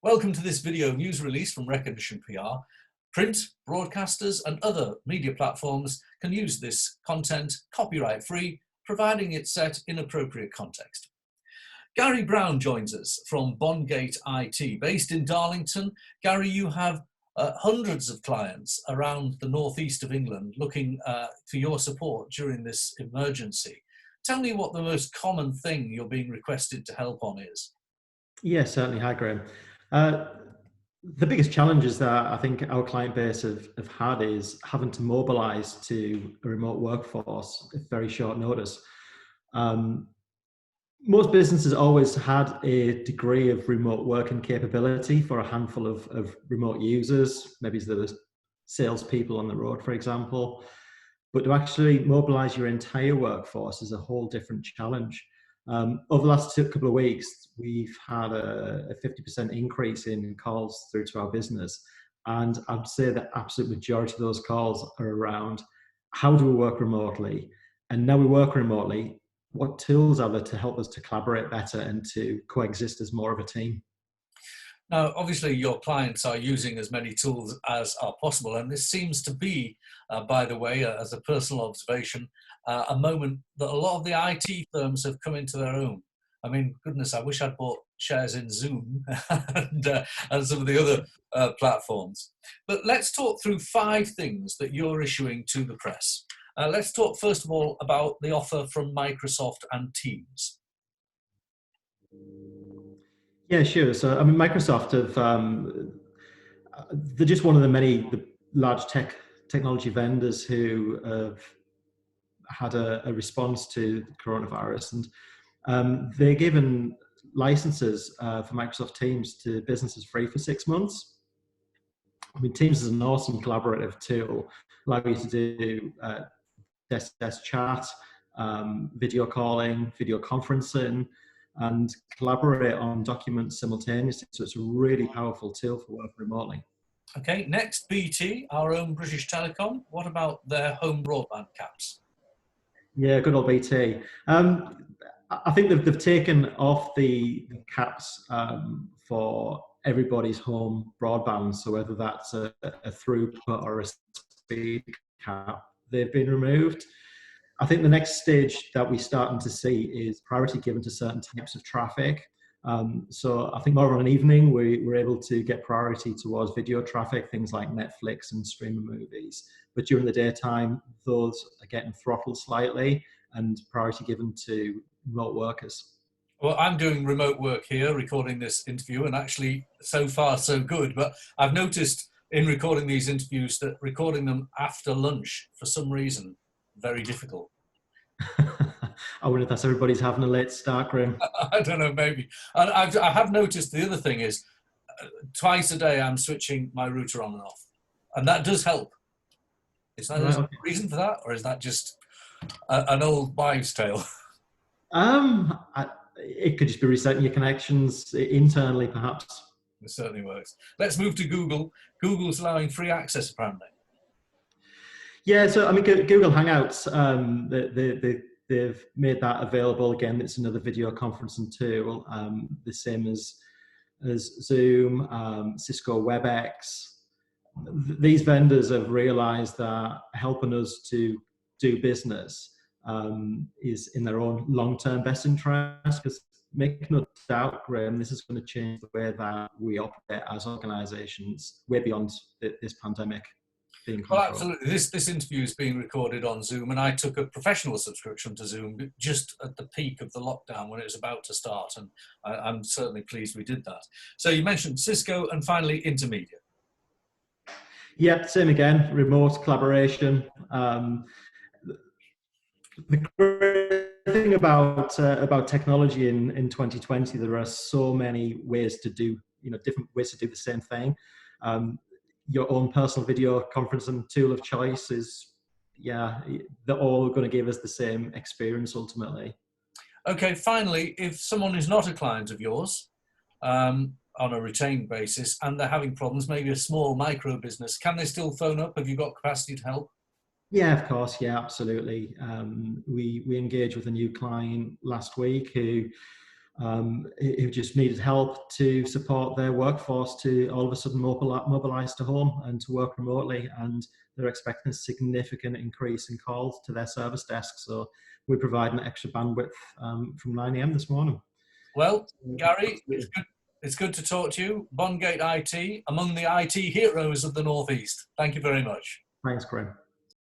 Welcome to this video news release from Recognition PR. Print, broadcasters and other media platforms can use this content copyright free, providing it's set in appropriate context. Gary Brown joins us from Bondgate IT. Based in Darlington, Gary, you have hundreds of clients around the northeast of England looking for your support during this emergency. Tell me what the most common thing you're being requested to help on is. Yes, certainly. Hi, Graham. The biggest challenges that I think our client base have had is having to mobilise to a remote workforce at very short notice. Most businesses always had a degree of remote working capability for a handful of remote users. Maybe there was salespeople on the road, for example. But to actually mobilise your entire workforce is a whole different challenge. Over the last couple of weeks, we've had a 50% increase in calls through to our business. And I'd say the absolute majority of those calls are around how do we work remotely? And now we work remotely, what tools are there to help us to collaborate better and to coexist as more of a team? Now, obviously, your clients are using as many tools as are possible, and this seems to be, by the way, as a personal observation, a moment that a lot of the IT firms have come into their own. I mean, goodness, I wish I'd bought shares in Zoom and some of the other platforms. But let's talk through 5 things that you're issuing to the press. Let's talk, first of all, about the offer from Microsoft and Teams. Yeah, sure. So, I mean, Microsoft they're just one of the large technology vendors who have had a response to the coronavirus, and they're given licenses for Microsoft Teams to businesses free for 6 months. I mean, Teams is an awesome collaborative tool, allowing you to do desk chat, video calling, video conferencing, and collaborate on documents simultaneously. So it's a really powerful tool for working remotely. Okay, next, BT, our own British Telecom. What about their home broadband caps? Yeah, good old BT. I think they've taken off the caps for everybody's home broadband. So whether that's a throughput or a speed cap, they've been removed. I think the next stage that we're starting to see is priority given to certain types of traffic. So I think more on an evening, we're able to get priority towards video traffic, things like Netflix and streaming movies. But during the daytime, those are getting throttled slightly and priority given to remote workers. Well, I'm doing remote work here, recording this interview, and actually so far so good. But I've noticed in recording these interviews that recording them after lunch, for some reason, very difficult. I wonder if that's everybody's having a late start, Graham. I don't know, maybe. And I have noticed the other thing is twice a day I'm switching my router on and off. And that does help. Is that a reason for that? Or is that just an old wives' tale? It could just be resetting your connections internally, perhaps. It certainly works. Let's move to Google. Google's allowing free access, apparently. Yeah, so I mean, Google Hangouts, they've made that available again. It's another video conferencing tool, the same as Zoom, Cisco WebEx. These vendors have realised that helping us to do business is in their own long-term best interest. Because make no doubt, Graham, this is going to change the way that we operate as organisations way beyond this pandemic. Well, absolutely. This interview is being recorded on Zoom, and I took a professional subscription to Zoom just at the peak of the lockdown when it was about to start, and I'm certainly pleased we did that. So you mentioned Cisco, and finally Intermedia. Yeah, same again, remote collaboration. The great thing about technology in 2020, there are so many ways to do, different ways to do the same thing. Your own personal video conferencing tool of choice is, they're all going to give us the same experience ultimately. Okay, finally, if someone is not a client of yours on a retained basis and they're having problems, maybe a small micro business, can they still phone up? Have you got capacity to help? Yeah, of course. Yeah, absolutely. We engaged with a new client last week who who just needed help to support their workforce to all of a sudden mobilize to home and to work remotely. And they're expecting a significant increase in calls to their service desk. So we provide an extra bandwidth from 9 a.m. this morning. Well, Gary, Absolutely. it's good to talk to you. Bondgate IT, among the IT heroes of the Northeast. Thank you very much. Thanks, Graham.